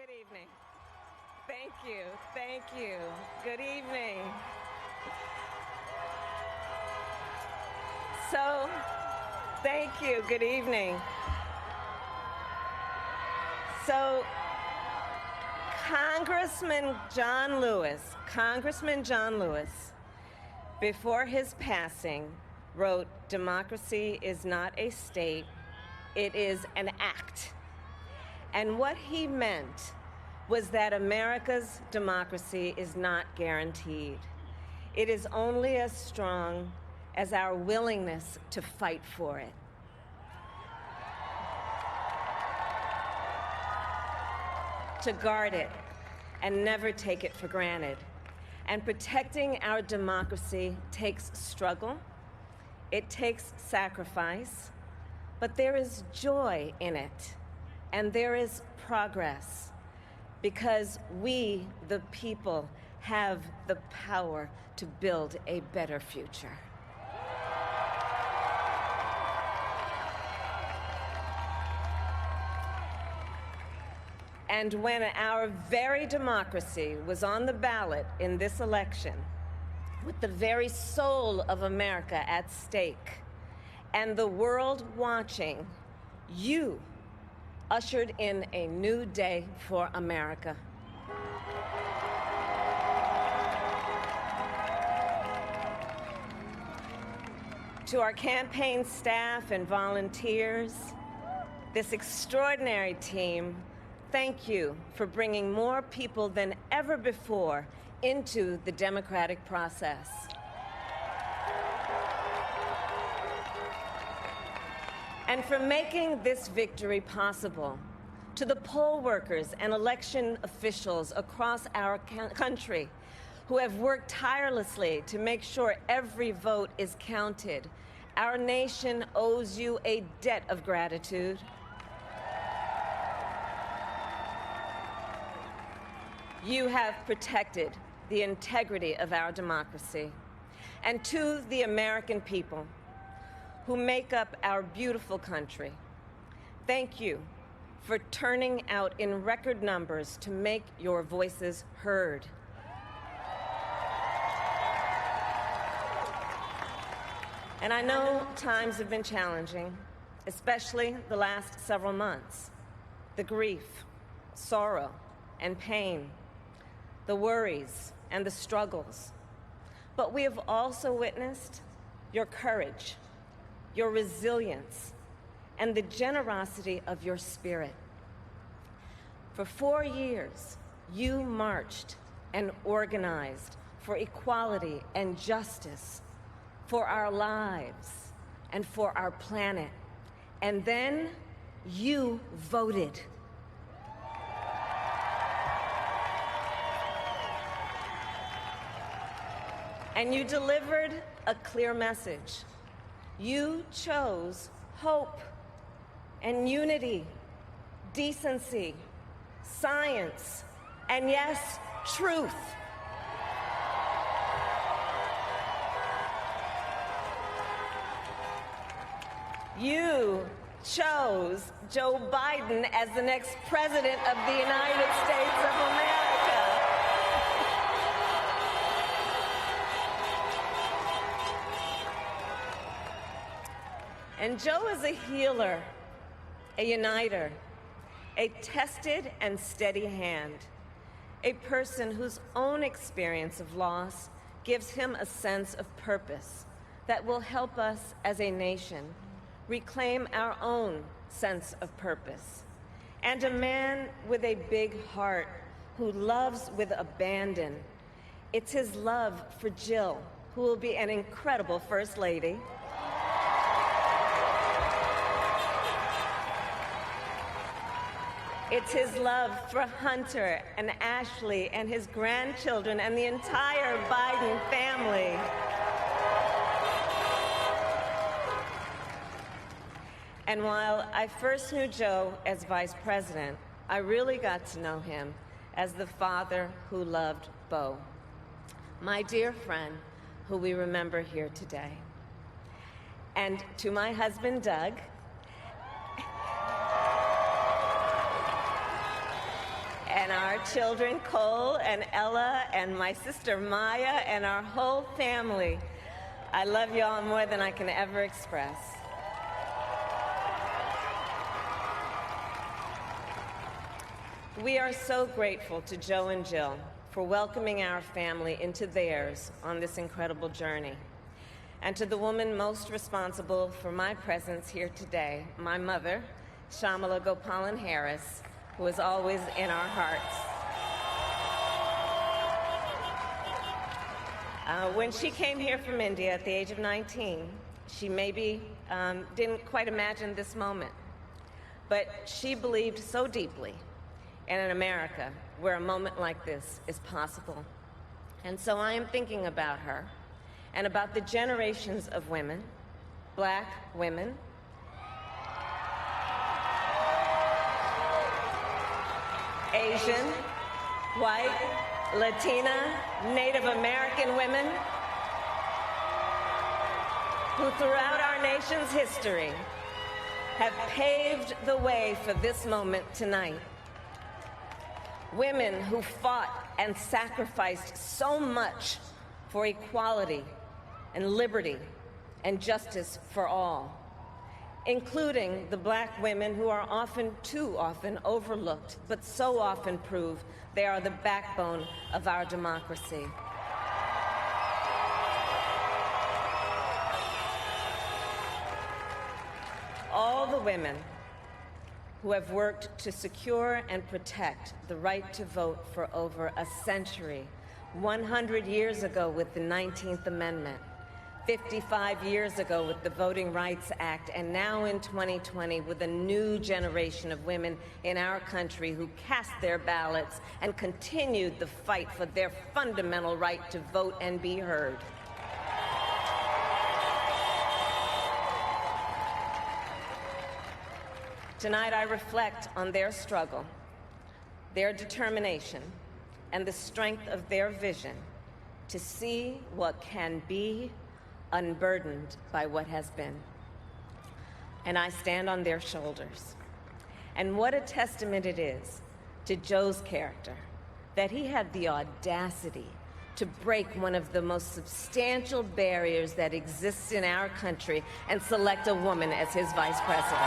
Good evening. Thank you. Thank you. Good evening. So, thank you. Good evening. So, Congressman John Lewis, before his passing, wrote, "Democracy is not a state, it is an act." And what he meant was that America's democracy is not guaranteed. It is only as strong as our willingness to fight for it. To guard it and never take it for granted. And protecting our democracy takes struggle, it takes sacrifice, but there is joy in it, and there is progress, because we, the people, have the power to build a better future. And when our very democracy was on the ballot in this election, with the very soul of America at stake, and the world watching, you ushered in a new day for America. To our campaign staff and volunteers, this extraordinary team, thank you for bringing more people than ever before into the democratic process. And for making this victory possible. To the poll workers and election officials across our country who have worked tirelessly to make sure every vote is counted, our nation owes you a debt of gratitude. You have protected the integrity of our democracy. And to the American people who make up our beautiful country, thank you for turning out in record numbers to make your voices heard. And I know times have been challenging, especially the last several months. The grief, sorrow, and pain, the worries and the struggles. But we have also witnessed your courage, your resilience, and the generosity of your spirit. For 4 years, you marched and organized for equality and justice, for our lives and for our planet. And then you voted. And you delivered a clear message. You chose hope and unity, decency, science, and yes, truth. You chose Joe Biden as the next president of the United States of America. And Joe is a healer, a uniter, a tested and steady hand, a person whose own experience of loss gives him a sense of purpose that will help us as a nation reclaim our own sense of purpose, and a man with a big heart who loves with abandon. It's his love for Jill, who will be an incredible First Lady. It's his love for Hunter and Ashley and his grandchildren and the entire Biden family. And while I first knew Joe as vice president, I really got to know him as the father who loved Bo, my dear friend who we remember here today. And to my husband, Doug, and our children Cole and Ella and my sister Maya and our whole family. I love you all more than I can ever express. We are so grateful to Joe and Jill for welcoming our family into theirs on this incredible journey. And to the woman most responsible for my presence here today, my mother, Kamala Devi Harris, who is always in our hearts. When she came here from India at the age of 19, she maybe didn't quite imagine this moment, but she believed so deeply in an America where a moment like this is possible. And so I am thinking about her and about the generations of women, Black women, Asian, white, Latina, Native American women who throughout our nation's history have paved the way for this moment tonight. Women who fought and sacrificed so much for equality and liberty and justice for all, including the Black women who are often, too often, overlooked, but so often prove they are the backbone of our democracy. All the women who have worked to secure and protect the right to vote for over a century, 100 years ago with the 19th Amendment, 55 years ago with the Voting Rights Act, and now in 2020 with a new generation of women in our country who cast their ballots and continued the fight for their fundamental right to vote and be heard. Tonight I reflect on their struggle, their determination, and the strength of their vision to see what can be unburdened by what has been. And I stand on their shoulders. And what a testament it is to Joe's character that he had the audacity to break one of the most substantial barriers that exists in our country and select a woman as his vice president.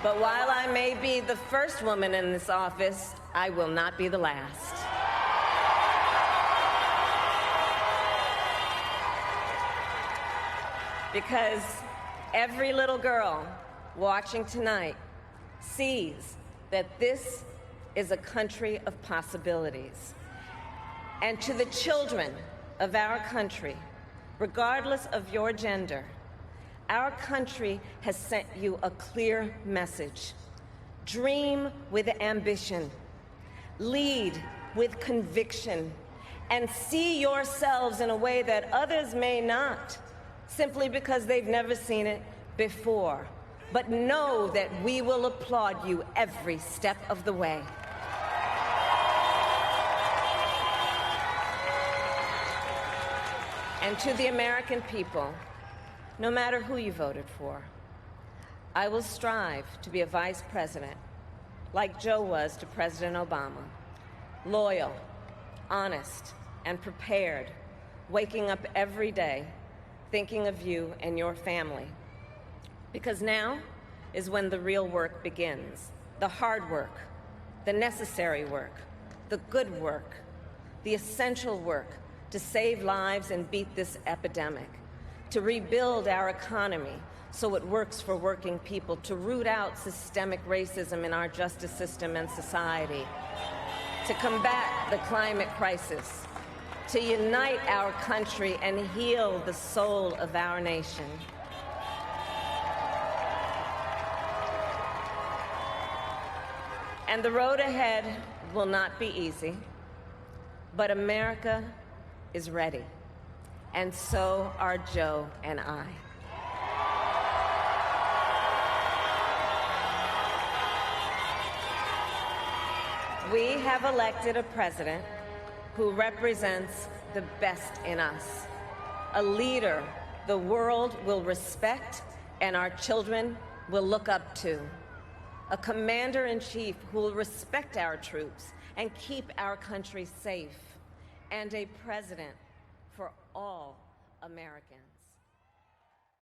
But while I may be the first woman in this office, I will not be the last. Because every little girl watching tonight sees that this is a country of possibilities. And to the children of our country, regardless of your gender, our country has sent you a clear message. Dream with ambition, lead with conviction, and see yourselves in a way that others may not, simply because they've never seen it before. But know that we will applaud you every step of the way. And to the American people, no matter who you voted for, I will strive to be a vice president, like Joe was to President Obama, loyal, honest, and prepared, waking up every day thinking of you and your family. Because now is when the real work begins, the hard work, the necessary work, the good work, the essential work to save lives and beat this epidemic, to rebuild our economy so it works for working people, to root out systemic racism in our justice system and society, to combat the climate crisis, to unite our country and heal the soul of our nation. And the road ahead will not be easy, but America is ready. And so are Joe and I. We have elected a president who represents the best in us. A leader the world will respect and our children will look up to. A commander-in-chief who will respect our troops and keep our country safe. And a president for all Americans.